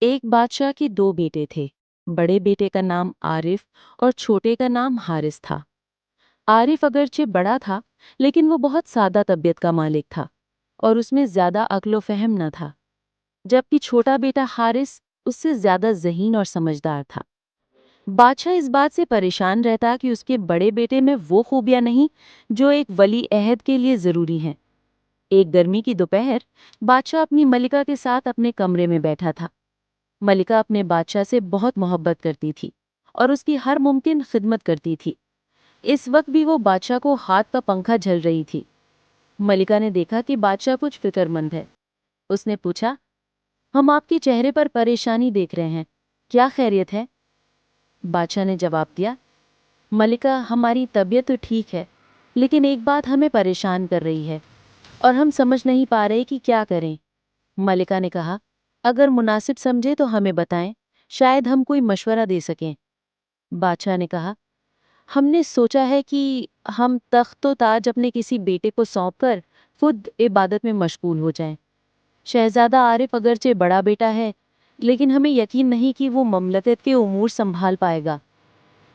एक बादशाह के दो बेटे थे। बड़े बेटे का नाम आरिफ और छोटे का नाम हारिस था। आरिफ अगरचे बड़ा था, लेकिन वो बहुत सादा तबीयत का मालिक था और उसमें ज्यादा अक्ल व फहम न था। जबकि छोटा बेटा हारिस उससे ज्यादा ज़हीन और समझदार था। बादशाह इस बात से परेशान रहता कि उसके बड़े बेटे में वो खूबियां नहीं जो एक वली अहद के लिए जरूरी हैं। एक गर्मी की दोपहर बादशाह अपनी मलिका के साथ अपने कमरे में बैठा था। मलिका अपने बादशाह से बहुत मोहब्बत करती थी और उसकी हर मुमकिन खिदमत करती थी। इस वक्त भी वो बादशाह को हाथ का पंखा झल रही थी। मलिका ने देखा कि बादशाह कुछ फिक्रमंद है। उसने पूछा, हम आपके चेहरे पर परेशानी देख रहे हैं, क्या खैरियत है? बादशाह ने जवाब दिया, मलिका, हमारी तबीयत तो ठीक है, लेकिन एक बात हमें परेशान कर रही है और हम समझ नहीं पा रहे कि क्या करें। मलिका ने कहा, अगर मुनासिब समझे तो हमें बताएं, शायद हम कोई मशवरा दे सकें। बादशाह ने कहा, हमने सोचा है कि हम तख्त व ताज अपने किसी बेटे को सौंपकर खुद इबादत में मशगूल हो जाएं। शहजादा आरिफ अगरचे बड़ा बेटा है, लेकिन हमें यकीन नहीं कि वो ममलकत के उमूर संभाल पाएगा।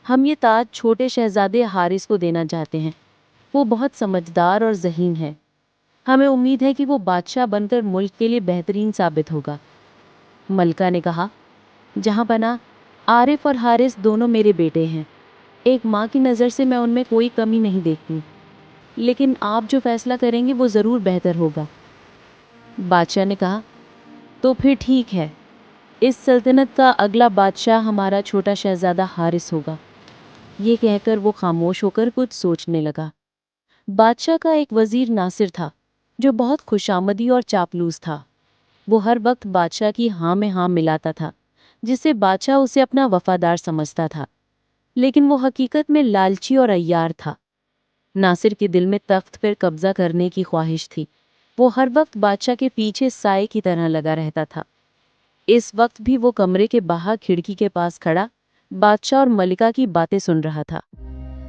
हम ये ताज छोटे शहजादे हारिस को देना चाहते हैं। वो बहुत समझदार और ज़हीन है। हमें उम्मीद है कि वो बादशाह बनकर मुल्क के लिए बेहतरीन साबित होगा। मलका ने कहा, जहाँ पना, आरिफ और हारिस दोनों मेरे बेटे हैं। एक माँ की नज़र से मैं उनमें कोई कमी नहीं देखती, लेकिन आप जो फैसला करेंगे वो ज़रूर बेहतर होगा। बादशाह ने कहा, तो फिर ठीक है, इस सल्तनत का अगला बादशाह हमारा छोटा शहजादा हारिस होगा। ये कहकर वो खामोश होकर कुछ सोचने लगा। बादशाह का एक वजीर नासिर था, जो बहुत खुशामदी और चापलूस था। वो हर वक्त बादशाह की हाँ में हाँ मिलाता था, जिससे बादशाह उसे अपना वफादार समझता था, लेकिन वो हकीकत में लालची और अय्यार था। नासिर के दिल में तख्त पर कब्जा करने की ख्वाहिश थी। वो हर वक्त बादशाह के पीछे साए की तरह लगा रहता था। इस वक्त भी वो कमरे के बाहर खिड़की के पास खड़ा बादशाह और मलिका की बातें सुन रहा था।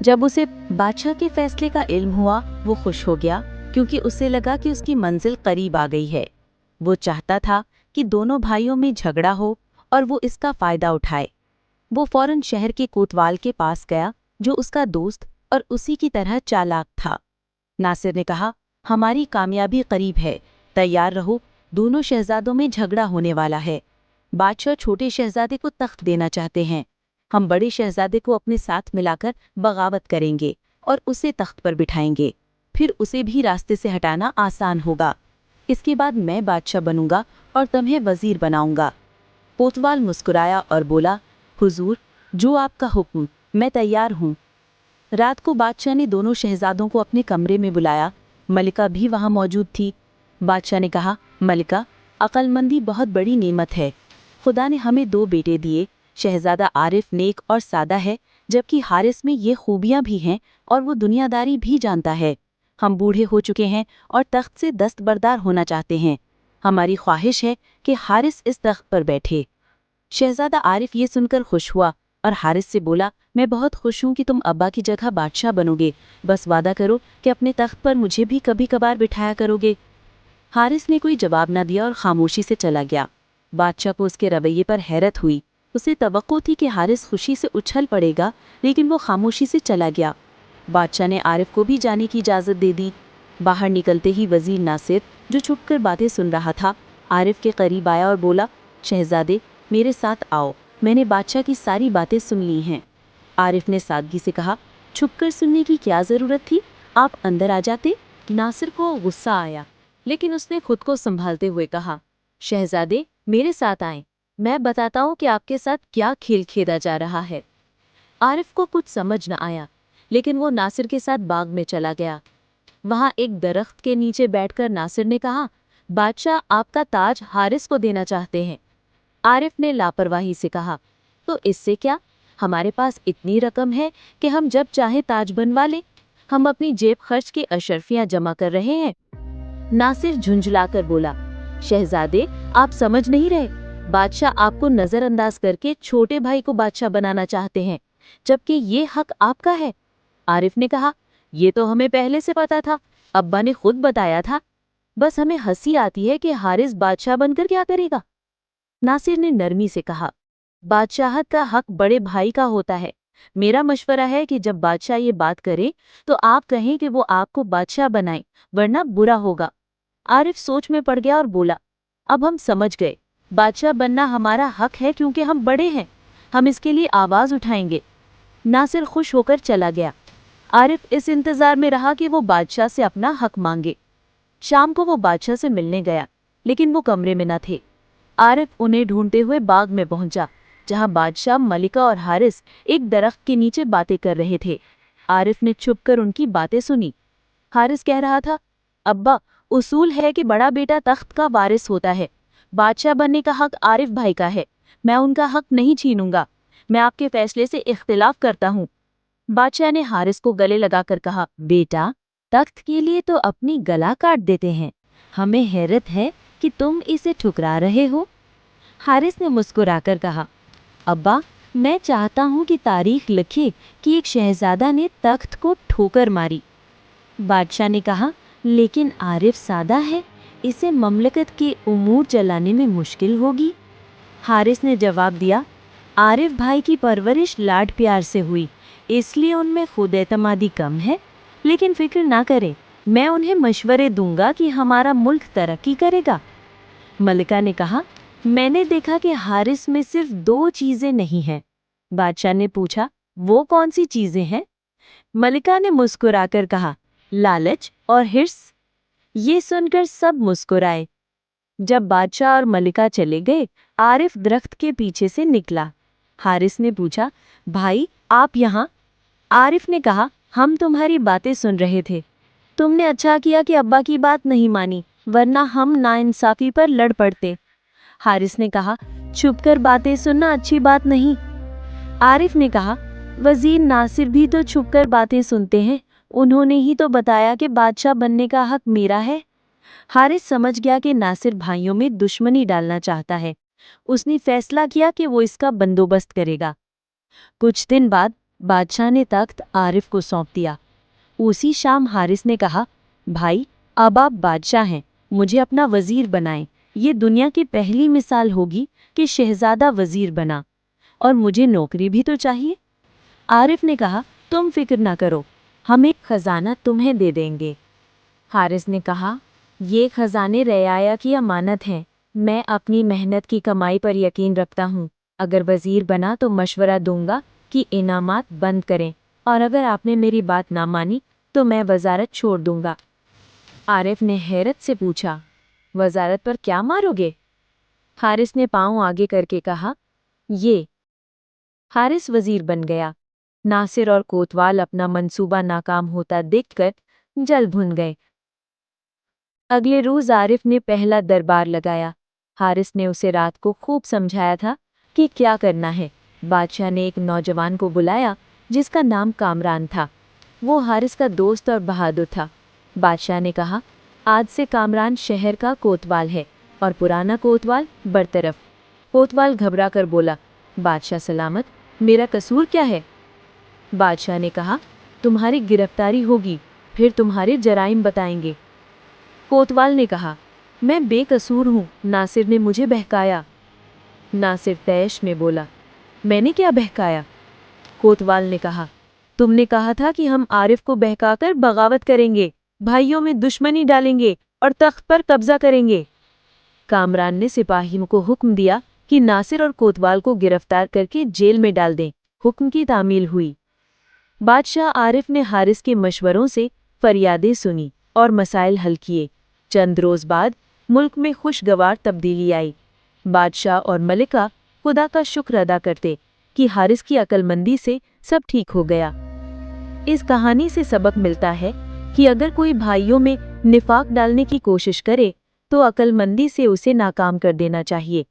जब उसे बादशाह के फैसले का इल्म हुआ, वो खुश हो गया, क्योंकि उसे लगा कि उसकी मंजिल करीब आ गई है। वो चाहता था कि दोनों भाइयों में झगड़ा हो और वो इसका फायदा उठाए। वो फौरन शहर के कोतवाल के पास गया, जो उसका दोस्त और उसी की तरह चालाक था। नासिर ने कहा, हमारी कामयाबी करीब है, तैयार रहो, दोनों शहजादों में झगड़ा होने वाला है। बादशाह छोटे शहजादे को तख्त देना चाहते हैं। हम बड़े शहजादे को अपने साथ मिलाकर बगावत करेंगे और उसे तख्त पर बिठाएंगे। फिर उसे भी रास्ते से हटाना आसान होगा। इसके बाद मैं बादशाह बनूंगा और तुम्हें वजीर बनाऊंगा। कोतवाल मुस्कुराया और बोला, हुजूर, जो आपका हुक्म, मैं तैयार हूँ। रात को बादशाह ने दोनों शहजादों को अपने कमरे में बुलाया। मलिका भी वहाँ मौजूद थी। बादशाह ने कहा, मलिका, अक्लमंदी बहुत बड़ी नेमत है। खुदा ने हमें दो बेटे दिए। शहजादा आरिफ नेक और सादा है, जबकि हारिस में ये खूबियाँ भी हैं और वो दुनियादारी भी जानता है। हम बूढ़े हो चुके हैं और तख्त से दस्तबरदार होना चाहते हैं। हमारी ख्वाहिश है कि हारिस इस तख्त पर बैठे। शहजादा आरिफ ये सुनकर खुश हुआ और हारिस से बोला, मैं बहुत खुश हूँ कि तुम अब्बा की जगह बादशाह बनोगे। बस वादा करो कि अपने तख्त पर मुझे भी कभी कभार बिठाया करोगे। हारिस ने कोई जवाब न दिया और खामोशी से चला गया। बादशाह को उसके रवैये पर हैरत हुई। उसे तवक्को थी कि हारिस खुशी से उछल पड़ेगा, लेकिन वो खामोशी से चला गया। बादशाह ने आरिफ को भी जाने की इजाज़त दे दी। बाहर निकलते ही वजीर नासिर, जो छुपकर बातें सुन रहा था, आरिफ के करीब आया और बोला, शहजादे, मेरे साथ आओ, मैंने बादशाह की सारी बातें सुन ली हैं। आरिफ ने सादगी से कहा, छुपकर सुनने की क्या ज़रूरत थी, आप अंदर आ जाते। नासिर को गुस्सा आया, लेकिन उसने खुद को संभालते हुए कहा, शहजादे, मेरे साथ आएं, मैं बताता हूँ कि आपके साथ क्या खेल खेला जा रहा है। आरिफ को कुछ समझ न आया, लेकिन वो नासिर के साथ बाग में चला गया। वहां एक दरख्त के नीचे बैठकर नासिर ने कहा, बादशाह आपका ताज हारिस को देना चाहते हैं। आरिफ ने लापरवाही से कहा, तो इससे क्या, हमारे पास इतनी रकम है कि हम जब चाहे ताज बनवा लें। हम अपनी जेब खर्च की अशरफियां जमा कर रहे हैं। नासिर झुंझलाकर बोला, शहजादे, आप समझ नहीं रहे, बादशाह आपको नजरअंदाज करके छोटे भाई को बादशाह बनाना चाहते हैं, जबकि ये हक आपका है। आरिफ ने कहा, ये तो हमें पहले से पता था, अब्बा ने खुद बताया था। बस हमें हंसी आती है कि हारिस बादशाह बनकर क्या करेगा। नासिर ने नरमी से कहा, बादशाहत का हक बड़े भाई का होता है। मेरा मशवरा है कि जब बादशाह ये बात करे तो आप कहें कि वो आपको बादशाह बनाए, वरना बुरा होगा। आरिफ सोच में पड़ गया और बोला, अब हम समझ गए, बादशाह बनना हमारा हक है क्योंकि हम बड़े हैं, हम इसके लिए आवाज उठाएंगे। नासिर खुश होकर चला गया। आरिफ इस इंतजार में रहा कि वो बादशाह से अपना हक मांगे। शाम को वो बादशाह से मिलने गया, लेकिन वो कमरे में न थे। आरिफ उन्हें ढूंढते हुए बाग में पहुंचा, जहां बादशाह, मलिका और हारिस एक दरख्त के नीचे बातें कर रहे थे। आरिफ ने छुपकर उनकी बातें सुनी। हारिस कह रहा था, अब्बा, उसूल है कि बड़ा बेटा तख्त का वारिस होता है। बादशाह बनने का हक आरिफ भाई का है, मैं उनका हक नहीं छीनूंगा। मैं आपके फैसले से इख्तिलाफ करता हूँ। बादशाह ने हारिस को गले लगाकर कहा, बेटा, तख्त के लिए तो अपनी गला काट देते हैं, हमें हैरत है कि तुम इसे ठुकरा रहे हो। हारिस ने मुस्कुराकर कहा, अब्बा, मैं चाहता हूँ कि तारीख लिखे कि एक शहजादा ने तख्त को ठोकर मारी। बादशाह ने कहा, लेकिन आरिफ सादा है, इसे ममलकत के उमूर चलाने में मुश्किल होगी। हारिस ने जवाब दिया, आरिफ भाई की परवरिश लाड प्यार से हुई, इसलिए उनमें खुद एतमादी कम है। लेकिन फिक्र ना करें, मैं उन्हें मशवरे दूंगा कि हमारा मुल्क तरक्की करेगा। मलिका ने कहा, मैंने देखा कि हारिस में सिर्फ 2 चीजें नहीं हैं। बादशाह ने पूछा, वो कौन सी चीजें हैं? मलिका ने मुस्कुराकर कहा, लालच और हिर्स। ये सुनकर सब मुस्कुराए। जब बादशाह और मलिका चले गए, आरिफ दरख्त के पीछे से निकला। हारिस ने पूछा, भाई, आप यहाँ? आरिफ ने कहा, हम तुम्हारी बातें सुन रहे थे। तुमने अच्छा किया कि अब्बा की बात नहीं मानी, वरना हम नाइंसाफी पर लड़ पड़ते। हारिस ने कहा, छुपकर बातें सुनना अच्छी बात नहीं। आरिफ ने कहा, वजीर नासिर भी तो छुपकर बातें सुनते हैं, उन्होंने ही तो बताया कि बादशाह बनने का हक मेरा है। हारिस समझ गया कि नासिर भाइयों में दुश्मनी डालना चाहता है। उसने फैसला किया कि वो इसका बंदोबस्त करेगा। कुछ दिन बाद बादशाह ने तख्त आरिफ को सौंप दिया। उसी शाम हारिस ने कहा, भाई, अब आप बादशाह हैं, मुझे अपना वजीर बनाएं। ये दुनिया की पहली मिसाल होगी कि शहजादा वजीर बना, और मुझे नौकरी भी तो चाहिए। आरिफ ने कहा, तुम फिक्र ना करो, हम एक खजाना तुम्हें दे देंगे। हारिस ने कहा, ये खजाने रयाया की अमानत हैं, मैं अपनी मेहनत की कमाई पर यकीन रखता हूँ। अगर वजीर बना तो मशवरा दूंगा कि इनामात बंद करें, और अगर आपने मेरी बात ना मानी तो मैं वजारत छोड़ दूंगा। आरिफ ने हैरत से पूछा, वजारत पर क्या मारोगे? हारिस ने पांव आगे करके कहा, ये। हारिस वजीर बन गया। नासिर और कोतवाल अपना मंसूबा नाकाम होता देखकर जल भुन गए। अगले रोज आरिफ ने पहला दरबार लगाया। हारिस ने उसे रात को खूब समझाया था कि क्या करना है। बादशाह ने एक नौजवान को बुलाया जिसका नाम कामरान था। वो हारिस का दोस्त और बहादुर था। बादशाह ने कहा, आज से कामरान शहर का कोतवाल है और पुराना कोतवाल बरतरफ। कोतवाल घबरा कर बोला, बादशाह सलामत, मेरा कसूर क्या है? बादशाह ने कहा, तुम्हारी गिरफ्तारी होगी, फिर तुम्हारे जराइम बताएंगे। कोतवाल ने कहा, मैं बेकसूर हूँ, नासिर ने मुझे बहकाया। नासिर तैश में बोला, मैंने क्या बहकाया? कोतवाल ने कहा, तुमने कहा था कि हम आरिफ को बहकाकर बगावत करेंगे, भाइयों में दुश्मनी डालेंगे और तख्त पर कब्जा करेंगे। कामरान ने सिपाहियों को हुक्म दिया कि नासिर और कोतवाल को गिरफ्तार करके जेल में डाल दें। हुक्म की तामील हुई। बादशाह आरिफ ने हारिस के मशवरों से फरियादें सुनी और मसाइल हल किए। चंद रोज बाद मुल्क में खुशगवार तब्दीली आई। बादशाह और मलिका खुदा का शुक्र अदा करते कि हारिस की अक्लमंदी से सब ठीक हो गया। इस कहानी से सबक मिलता है कि अगर कोई भाइयों में निफाक डालने की कोशिश करे तो अक्लमंदी से उसे नाकाम कर देना चाहिए।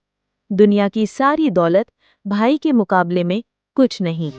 दुनिया की सारी दौलत भाई के मुकाबले में कुछ नहीं।